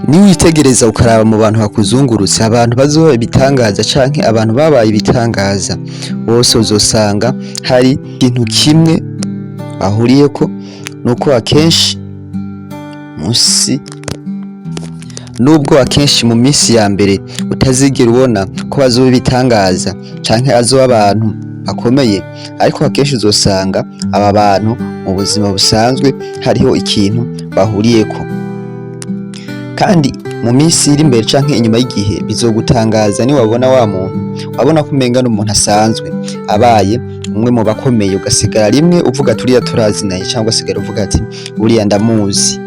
Niwitegereza ukaraba mu bantu bakuzungurutse, abantu bazoba ibitangaza canke abantu babaye ibitangaza, bose uzosanga hari ikintu kimwe bahuriyeko, nuko akenshi nubwo akenshi mu minsi ya mbere utazigera ubona ko bazoba ibitangaza canke azoba abantu bakomeye, ariko akenshi uzosanga aba bantu mu buzima busanzwe hariho ikintu bahuriyeko, kandi mu minsi iri imbere canke inyuma y'igihe bizogutangaza niwabona wa muntu wabona ko umenga n'umuntu asanzwe abaye umwe mu bakomeye, ugasigara rimwe uvuga turiya turazinanye, cyangwa ugasigara uvuga ati uriya ndamuzi.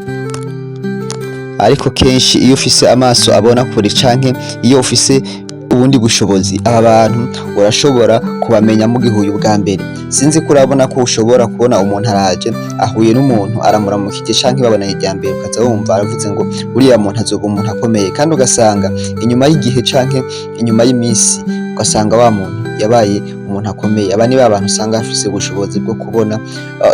Ariko kenshi iyo ufise amaso abona kure canke iyo ufise ubundi bushobozi, aba bantu urashobora kubamenya mugihuye ubwa mbere. Sinzi ko urabona ko ushobora kubona umuntu araje ahuye n'umuntu aramuramukije canke babonanye irya mbere, ukaza wumva aravuze ngo uriya muntu azoba umuntu akomeye, kandi ugasanga inyuma y'igihe canke inyuma y'iminsi ugasanga wa muntu yabaye umuntu akomeye. Aba ni ba bantu usanga bafise ubushobozi bwo kubona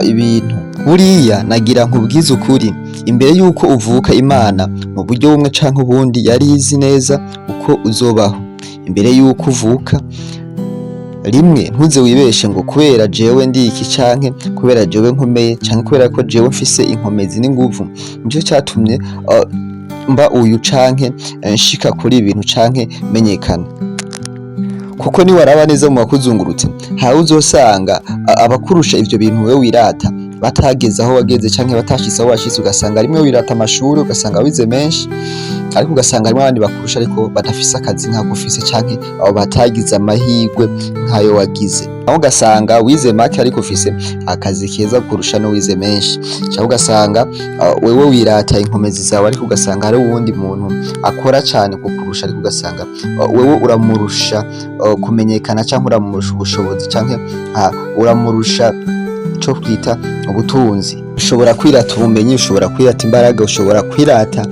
ibintu. Buriya nagira nkubwize ukuri, imbere yuko uvuka Imana mu buryo bumwe canke ubundi yari izi neza uko uzobaho. Imbere yuko uvuka rimwe ntuze wibeshe ngo kubera jewe ndi iki canke kubera jewe nkomeye canke kubera ko jewe mfise inkomezi n'inguvu nico catumye mba uyu canke nshika kuri ibintu canke menyekana. Kuko niwaraba neza mu bakuzungurutse, ntawe uzosanga abakurusha ivyo bintu wewe wirata batageze aho wageze canke batashitse aho washitse. Ugasanga rimwe wirata amashuri, ugasanga wize menshi, ariko ugasanga harimo abandi bakurusha ariko badafise akazi nk'ako ufise canke abo batagize amahirwe nk'ayo wagize. Aho ugasanga wize make ariko ufise akazi keza kurusha no wize menshi, cyangwa ugasanga wewe wirata inkomezi zawe, ariko ugasanga hari uwundi muntu akora cyane kukurusha, ariko ugasanga wewe uramurusha kumenyekana canke uramurusha ubushobozi canke uramurusha ico twita ubutunzi. Ushobora kwirata ubumenyi, ushobora kwirata imbaraga, ushobora kwirata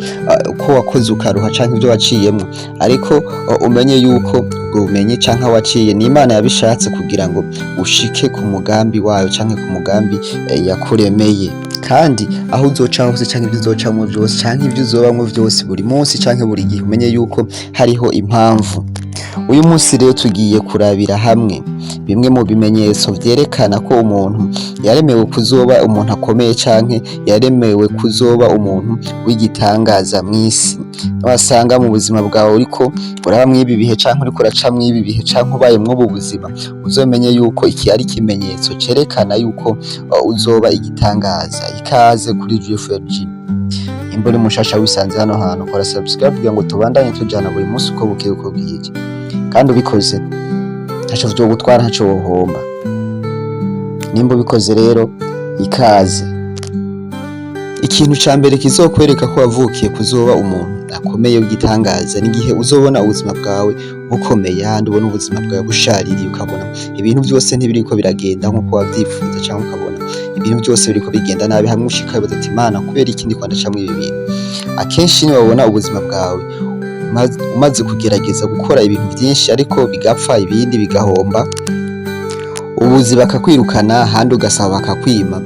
ko wakoze ukaruha canke ibyo waciyemwo, ariko umenye yuko ubwo bumenyi canke waciye ni Imana yabishatse kugira ngo ushike ku mugambi wayo canke ku mugambi yakuremeye. Kandi aho uzoca hose canke ibyo uzocamwo byose canke ibyo uzobamwo byose, buri munsi canke buri gihe umenye yuko hariho impamvu. Uyu munsi rero tugiye kurabira hamwe bimwe mu bimenyetso vyerekana ko umuntu yaremewe kuzoba umuntu akomeye canke yaremewe kuzoba umuntu w'igitangaza mw'isi. Wasanga mu buzima bwawe uriko uraba mw'ibi bihe canke uriko uraca mw'ibi bihe canke ubaye mw'ubu buzima, uzomenye yuko iki ari ikimenyetso cerekana yuko uzoba igitangaza. Ikaze kuri GFG. Imboni mushasha wisanze hano hantu, kora subscribe kugira ngo tubandanye tujana buri munsi uko bukeye uko bwije, kandi ubikoze ntaco vyogutwara, ntaco wohomba. Nimba ubikoze rero ikaze. Ikintu ca mbere kizokwereka ko wavukiye kuzoba umuntu akomeye w'igitangaza n'igihe uzobona ubuzima bwawe bukomeye, handi ubona ubuzima bwawe bushaririye, ukabona ibintu byose ntibiriko biragenda nk'uko wavyifuza, canke ukabona ibintu byose biriko bigenda nabi, hamwe ushika wibaza ati Imana kubera iki ndiko ndacamwo ibi bintu. Akenshi ni wabona ubuzima bwawe umaze kugerageza gukora ibintu byinshi ariko bigapfa, ibindi bigahomba, ubuzi bakakwirukana, handi ugasaba bakakwima,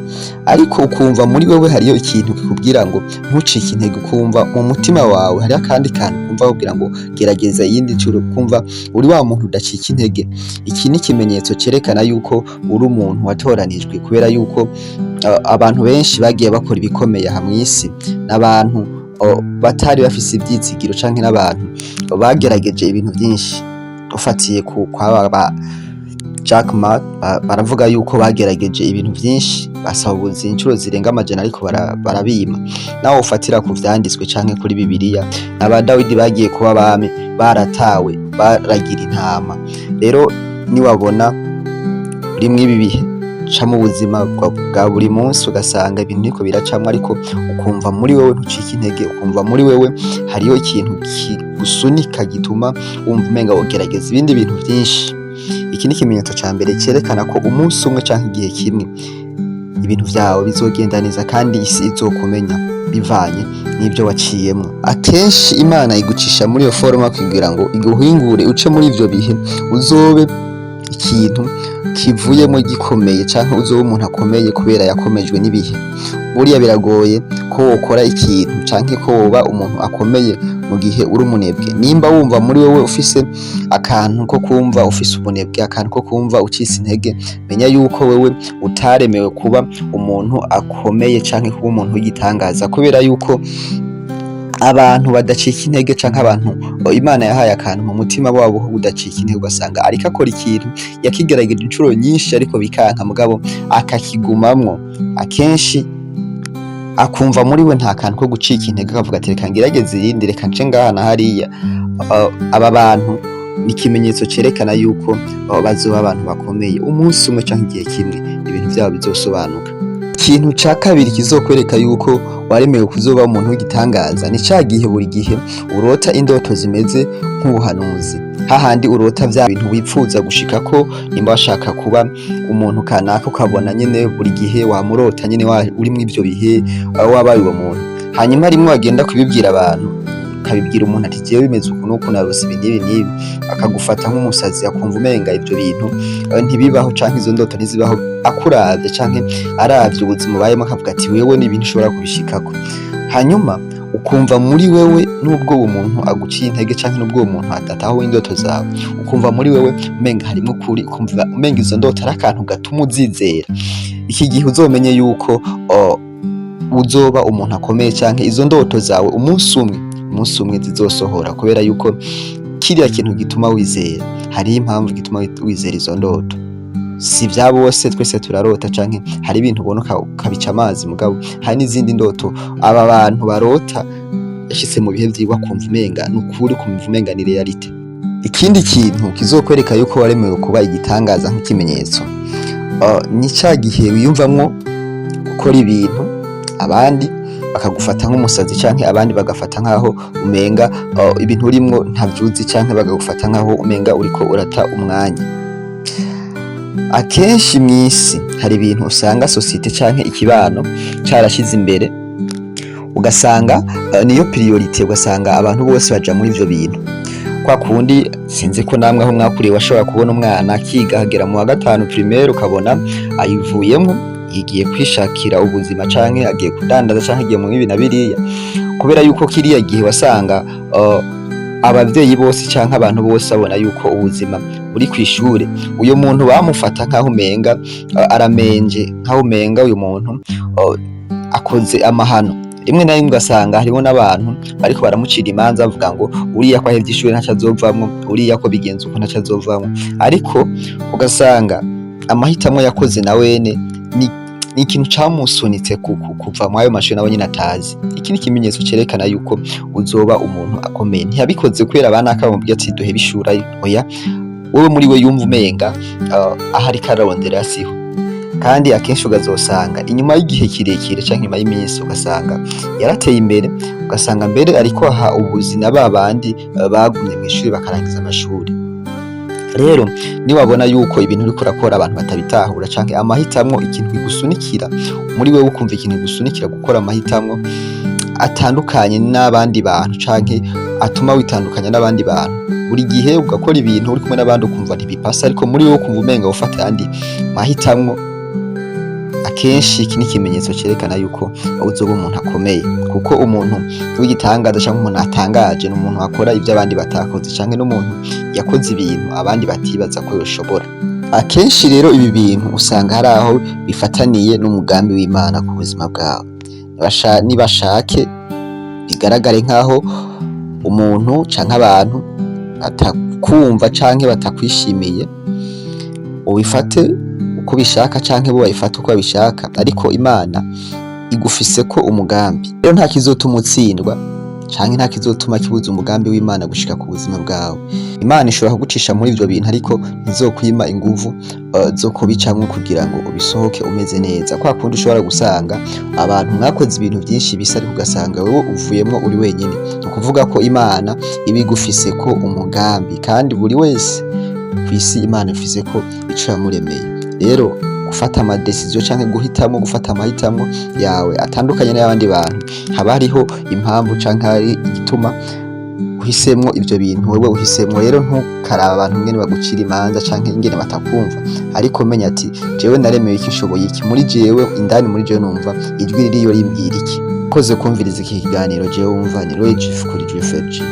ariko ukumva muri wewe hariyo ikintu kikubwira ngo ntucike intege, ukumva mu mutima wawe hariyo akandi kantu kumva kubwira ngo gerageza iyindi ncuro, kumva uri wa muntu udacika intege. Iki ni ikimenyetso cerekana yuko uri umuntu watoranijwe, kubera yuko abantu benshi bagiye bakora ibikomeye aha mw'isi n'abantu batari bafise ivyizigiro canke n'abantu bagerageje ibintu byinshi. Ufatiye ku kwaba Jack Ma, baravuga yuko bagerageje ibintu byinshi, basaba ubuzi incuro zirenga amajana ariko barabima. Naho ufatira ku vyanditswe canke kuri Bibiliya, aba Dawidi bagiye kuba abami baratawe baragira intama. Rero niwabona uri mw'ibi bihe ca mu buzima bwa buri munsi, ugasanga ibintu niko biracamwa, ariko ukumva muri wewe ntucika intege, ukumva muri wewe hariyo ikintu kigusunika gituma wumva umenga wogerageza ibindi bintu byinshi. Iki ni ikimenyetso ca mbere cerekana ko umunsi umwe canke igihe kimwe ibintu vyawe bizogenda neza, kandi isi izokumenya bivanye n'ibyo waciyemwo. Akenshi Imana igucisha muri iyo foroma kugira ngo iguhingure uce muri ivyo bihe, uzobe ikintu kivuyemo gikomeye canke uzoba umuntu akomeye kubera yakomejwe n'ibihe. Buriya biragoye ko wokora ikintu canke ko woba umuntu akomeye mu gihe uri umunebwe. Nimba wumva muri wewe ufise akantu ko kumva ufise ubunebwe, akantu ko kumva ucitse intege, menya yuko wewe utaremewe kuba umuntu akomeye canke kuba umuntu w'igitangaza, kubera yuko abantu badacika intege canke abantu Imana yahaye akantu mu mutima wabo ho udacika intege, ugasanga ariko akora ikintu yakigerageje incuro nyinshi ariko bikanka, mugabo akakigumamwo. Akenshi akumva muri we nta kantu ko gucika intege, akavuga ati reka ngerageze irindi, reka nce ngaha na hariya. Aba bantu ni ikimenyetso cerekana yuko bazoba abantu bakomeye umunsi umwe canke igihe kimwe ibintu vyabo bizosobanuka. Ikintu ca kabiri kizokwereka yuko waremewe kuzoba umuntu w'igitangaza ni ca gihe buri gihe urota indoto zimeze nk'ubuhanuzi, hahandi urota vya bintu wipfuza gushikako. Nimba washaka kuba umuntu kanaka ukabona nyene buri gihe wamurota nyene urimwo ivyo bihe wabaye uwo muntu, hanyuma rimwe wagenda kubibwira abantu, ukabibwira umuntu ati jewe bimeze uku nuku narose ibi n'ibi n'ibi, akagufata nk'umusazi, akumva umenga ivyo bintu ntibibaho canke izo ndoto ntizibaho. Akuravye canke aravye ubuzima ubayemo akavuga ati wewe ni ibintu ushobora kubishikako, hanyuma ukumva muri wewe nubwo uwo muntu aguciye intege canke nubwo uwo muntu adatahuye indoto zawe, ukumva muri wewe umenga harimwo ukuri, ukumva umenga izo ndoto ari akantu gatuma uzizera. Iki gihe uzomenye yuko uzoba umuntu akomeye canke izo ndoto zawe umunsi umwe zizosohora, kubera yuko kiriya kintu gituma wizera, hariho impamvu gituma wizera izo ndoto. Si vya bose twese turarota canke hari ibintu ubona ukabica amazi, mugabo hari n'izindi ndoto aba bantu barota yashitse mu bihe vyiwe akumva umenga n'ukuri, kumva umenga ni reality. Ikindi kintu kizokwereka yuko waremewe kuba igitangaza nk'ikimenyetso, ni ca gihe wiyumvamwo gukora ibintu abandi bakagufata nk'umusazi canke abandi bagafata nkaho umenga ibintu urimwo ntavyuzi, canke bagagufata nkaho umenga uriko urata umwanya. Akenshi mw'isi hari ibintu usanga societe canke ikibano carashize imbere, ugasanga niyo priorite, ugasanga abantu bose baja muri ivyo bintu. Kwa kundi sinzi ko namwe aho mwakuriye washobora kubona umwana akiga hagera mu wa gatanu primaire, ukabona ayivuyemwo yigiye kwishakira ubuzima canke agiye kudandaza canke agiye mu ibi na biriya, kubera yuko kiriya gihe wasanga abavyeyi bose canke abantu bose babona yuko ubuzima buri kw'ishure. Uyo muntu bamufata nkaho umenga aramenje, nkaho umenga uyu muntu akoze amahano. Rimwe na rimwe ugasanga harimo n'abantu bariko baramucira imanza bavuga ngo uriya ko ahevye ishure ntaco azovamwo, uriya ko bigenze uko ntaco azovamwo, ariko ugasanga amahitamo yakoze na wene ni ikintu camusunitse kuva mu ayo mashure nawe nyene atazi. Iki ni ikimenyetso cerekana yuko uzoba umuntu akomeye. Ntiyabikoze kubera abanaka bamubwiye ati duhebe ishure, oya, wewe muri we yumva umenga aho ariko ararondera siho. Kandi akenshi ugazosanga inyuma y'igihe kirekire canke inyuma y'iminsi ugasanga yarateye imbere, ugasanga mbere ariko aha ubuzima babandi bagumye mw'ishure bakarangiza amashuri. Rero niwabona yuko ibintu uriko urakora abantu batabitahura canke amahitamwo ikintu kigusunikira muri wewe, ukumva ikintu kigusunikira gukora amahitamwo atandukanye n'abandi bantu canke atuma witandukanya n'abandi bantu, buri gihe ugakora ibintu uri kumwe n'abandi ukumva ntibipasa, ariko muri wewe ukumva umenga ufata ayandi mahitamwo, akenshi iki ni ikimenyetso cerekana yuko uzoba umuntu akomeye. Kuko umuntu w'igitangaza canke umuntu atangaje ni umuntu akora ivyo abandi batakoze, canke n'umuntu yakoze ibintu abandi batibaza ko yoshobora. Akenshi rero ibi bintu usanga hari aho bifataniye n'umugambi w'Imana ku buzima bwawe. Nibashake bigaragare nkaho umuntu canke abantu batakumva canke batakwishimiye, ubifate uko bishaka canke bo babifata uko babishaka, ariko Imana igufiseko umugambi. Rero nta kizotuma utsindwa canke nta kizotuma kibuza umugambi w'Imana gushika ku buzima bwawe. Imana ishobora kugucisha muri ivyo bintu, ariko ntizokwima inguvu zo kubicamwo kugira ngo ubisohoke umeze neza. Kwa kundi ushobora gusanga abantu mwakoze ibintu vyinshi bisa, ariko ugasanga wewe uvuyemwo uri wenyene. Ni ukuvuga ko Imana iba igufiseko umugambi, kandi buri wese kw'isi Imana ifiseko ico yamuremeye. Rero gufata amadecision canke gufata amahitamwo yawe atandukanye n'abandi bantu, haba hariho impamvu canke hari igituma uhisemwo ivyo bintu wewe uhisemwo. Rero ntukaraba abantu ingene bagucira imanza canke ingene batakumva, ariko menya ati jewe naremewe iki, nshoboye iki, muri jewe indani muri jewe numva ijwi ririyo rimbwira iki. Koze kumviriza iki kiganiro jewe wumva ni Roy Chief kuri Jeffrey G.